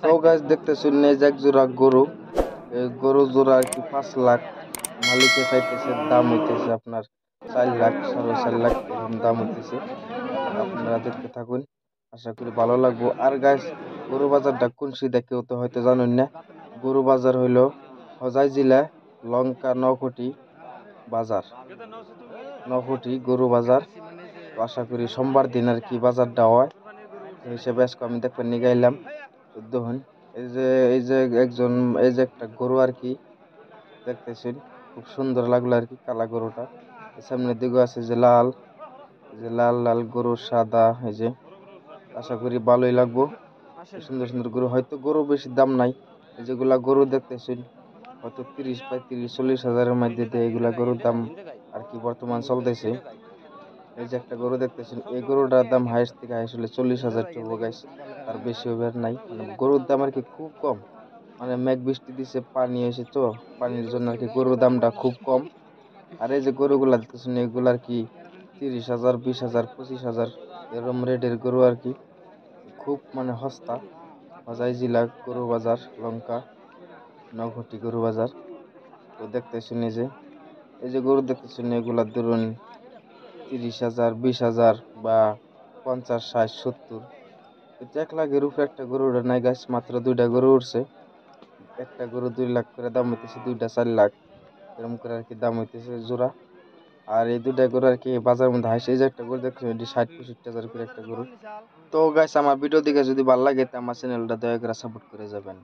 তো গাছ দেখতেছেন এই যে এক জোড়া গরু, এই গরু জোড়া আর কি 5 লাখ, মালিকে চাইতেছে, দাম হইতেছে আপনার 4 লাখ, 4.5 লাখ এরকম দাম হইতেছে। আপনারা দেখতে থাকুন, আশা করি ভালো লাগবো। আর গাছ, গরু বাজারটা কোন সিধা কেউ তো হয়তো জানেন না। গরু বাজার হইলো হোজাই জেলা লঙ্কা নকটি বাজার, নকটি গরু বাজার। তো আশা করি সোমবার দিন আর কি বাজারটা হয়, সেই হিসেবে আজকে আমি দেখবেন নিয়ে গাইলাম। তো দেখুন, এই যে এই যে একজন, এই যে একটা গরু আর কি দেখতেছেন, খুব সুন্দর লাগলো আর কি কালা গরুটা। সামনের দিকে আছে যে লাল, এই যে লাল লাল গরু, সাদা, এই যে আশা করি ভালোই লাগবো। সুন্দর সুন্দর গরু, হয়তো গরু বেশি দাম নাই। এই যেগুলা গরু দেখতেছেন হয়তো 30, 35, 40 হাজারের মধ্যে দিয়ে এগুলা গরুর দাম আর কি বর্তমান চলতেছে। এই যে একটা গরু দেখতেছেন, এই গরুটার দাম হাইস্ট থেকে হাইস্ট হলে 40 হাজার টাকা গাইস, তার বেশি হবে আর নাই। মানে গরুর দাম আর কি খুব কম, মানে মেঘ বৃষ্টি দিছে, পানি হয়েছে, তো পানির জন্য আর কি গরুর দামটা খুব কম। আর এই যে গরুগুলা দেখতেছেন এগুলা আর কি 30 হাজার, 20 হাজার, 25 হাজার এরকম রেটের গরু আর কি, খুব মানে সস্তা। হোজাই জেলা গরু বাজার, লঙ্কা নঘটি গরু বাজার। তো দেখতেছেন এই যে গরু দেখতেছেন এগুলা ধরুন 30 হাজার, 20 হাজার বা 50, 60, 70। কিন্তু 1 লাখের উপরে একটা গরু ওঠে নাই গাছ, মাত্র 2টা গরু উঠছে। একটা গরু 2 লাখ করে দাম হইতেছে, 2টা 4 লাখ এরকম করে আর কি দাম হইতেছে জোড়া। আর এই 2টা গরু আর কি বাজারের মধ্যে হাসে, এই যে একটা গরু দেখছেন এটি 60, 65 হাজার করে একটা গরু। তো গাইস, আমার ভিডিও দেখে যদি ভালো লাগে তো আমার চ্যানেলটা দয়া করে সাপোর্ট করে যাবেন।